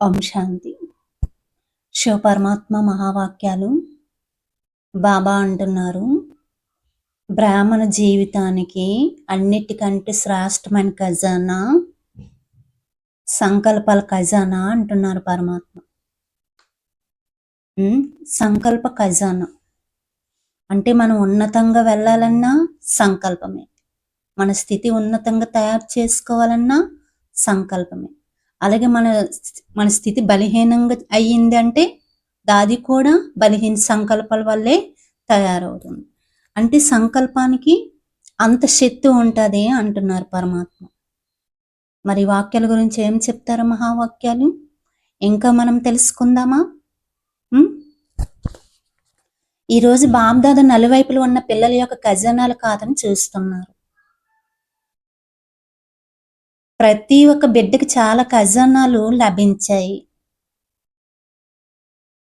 ఓం శాంతి. శివ పరమాత్మ మహావాక్యాలు బాబా అంటున్నారు, బ్రాహ్మణ జీవితానికి అన్నిటికంటే శ్రేష్టమైన ఖజానా సంకల్పాల ఖజానా అంటున్నారు పరమాత్మ. సంకల్ప ఖజానా అంటే మనం ఉన్నతంగా వెళ్ళాలన్నా సంకల్పమే, మన స్థితి ఉన్నతంగా తయారు చేసుకోవాలన్నా సంకల్పమే. అలాగే మన స్థితి బలహీనంగా అయ్యింది అంటే దాది కూడా బలహీన సంకల్పాల వల్లే తయారవుతుంది. అంటే సంకల్పానికి అంత శక్తి ఉంటుంది అంటున్నారు పరమాత్మ. మరి వాక్యాల గురించి ఏం చెప్తారు మహావాక్యాలు? ఇంకా మనం తెలుసుకుందామా? ఈరోజు బాబ్దాద నలువైపులు ఉన్న పిల్లల యొక్క ఖజానాలు కాదని చూస్తున్నారు. ప్రతి ఒక్క బిడ్డకి చాలా ఖజానాలు లభించాయి,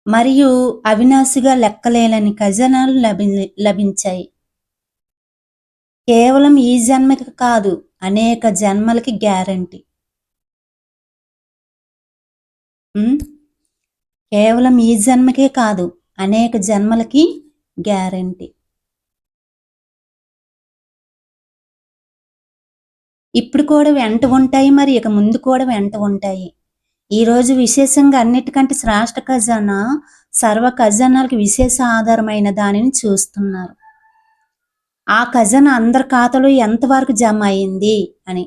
మరియు అవినాశిగా లెక్కలేని ఖజానాలు లభించాయి. కేవలం ఈ జన్మకి కాదు, అనేక జన్మలకి గ్యారంటీ. కేవలం ఈ జన్మకే కాదు, అనేక జన్మలకి గ్యారంటీ. ఇప్పుడు కూడా వెంట ఉంటాయి, మరి ఇక ముందు కూడా వెంట ఉంటాయి. ఈరోజు విశేషంగా అన్నిటికంటే శ్రేష్ఠ ఖజానా సర్వ ఖజానాలకు విశేష ఆధారమైన దానిని చూస్తున్నారు. ఆ ఖజానా అందరి ఖాతాలో ఎంతవరకు జమ అయింది అని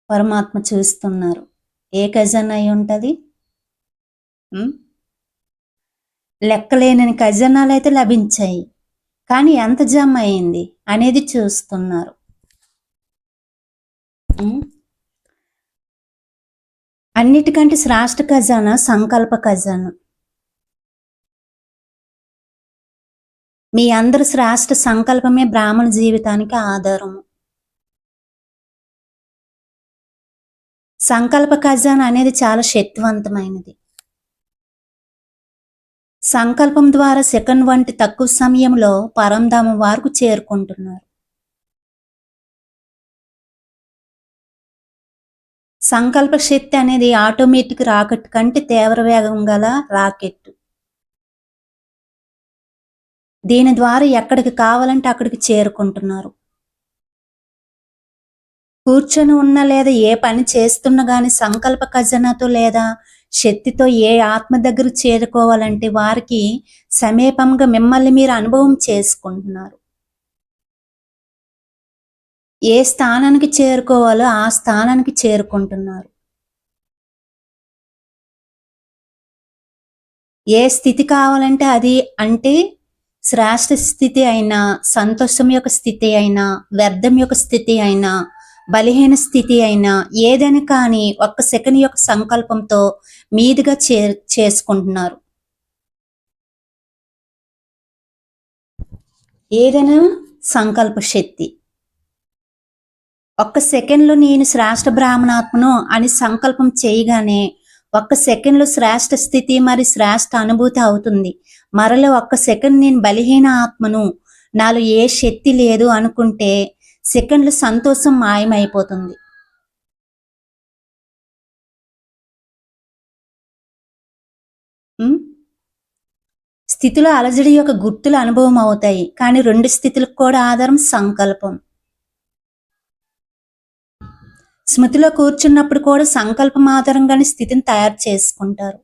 పరమాత్మ చూస్తున్నారు. ఏ ఖజానా అయి ఉంటుంది? లెక్కలేని ఖజానాలు అయితే లభించాయి, కానీ ఎంత జమ అయింది అనేది చూస్తున్నారు. అన్నిటికంటే శ్రేష్ఠ ఖజానా సంకల్ప ఖజానా. మీ అందరి శ్రేష్ఠ సంకల్పమే బ్రాహ్మణ జీవితానికి ఆధారము. సంకల్ప ఖజానా అనేది చాలా శక్తివంతమైనది. సంకల్పం ద్వారా సెకండ్ వంటి తక్కువ సమయంలో పరంధామం వరకు చేరుకుంటున్నారు. సంకల్ప శక్తి అనేది ఆటోమేటిక్ రాకెట్ కంటే తీవ్ర వేగం గల రాకెట్. దీని ద్వారా ఎక్కడికి కావాలంటే అక్కడికి చేరుకుంటున్నారు. కూర్చొని ఉన్న లేదా ఏ పని చేస్తున్నా గాని సంకల్ప ఖజానాతో లేదా శక్తితో ఏ ఆత్మ దగ్గర చేరుకోవాలంటే వారికి సమీపంగా మిమ్మల్ని మీరు అనుభవం చేసుకుంటున్నారు. ఏ స్థానానికి చేరుకోవాలో ఆ స్థానానికి చేరుకుంటున్నారు. ఏ స్థితి కావాలంటే అది, అంటే శ్రేష్ఠ స్థితి అయినా, సంతోషం యొక్క స్థితి అయినా, వ్యర్థం యొక్క స్థితి అయినా, బలహీన స్థితి అయినా ఏదైనా కానీ ఒక్క సెకండ్ యొక్క సంకల్పంతో మీదుగా చేసుకుంటున్నారు. ఏదైనా సంకల్ప శక్తి. ఒక్క సెకండ్లో నేను శ్రేష్ఠ బ్రాహ్మణాత్మను అని సంకల్పం చేయగానే ఒక్క సెకండ్లో శ్రేష్ఠ స్థితి మరి శ్రేష్ఠ అనుభూతి అవుతుంది. మరలో ఒక్క సెకండ్ నేను బలహీన ఆత్మను, నాలో ఏ శక్తి లేదు అనుకుంటే సెకండ్లు సంతోషం మాయమైపోతుంది. స్థితిలో అలజడి యొక్క గుర్తులు అనుభవం అవుతాయి, కానీ రెండు స్థితులకు కూడా ఆధారం సంకల్పం. స్మృతిలో కూర్చున్నప్పుడు కూడా సంకల్పం ఆధారంగానే స్థితిని తయారు చేసుకుంటారు.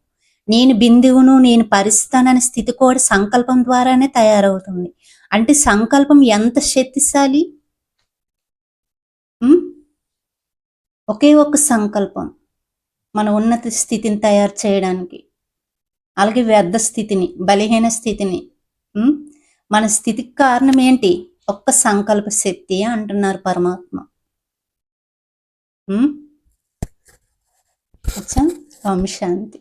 నేను బిందువును, నేను పరిస్థితాననే స్థితి కూడా సంకల్పం ద్వారానే తయారవుతుంది. అంటే సంకల్పం ఎంత శక్తిశాలి! ఒకే ఒక్క సంకల్పం మన ఉన్నత స్థితిని తయారు చేయడానికి, అలాగే వ్యర్థ స్థితిని, బలహీన స్థితిని, మన స్థితికి కారణం ఏంటి? ఒక్క సంకల్ప శక్తి అంటున్నారు పరమాత్మ. ఓం శాంతి.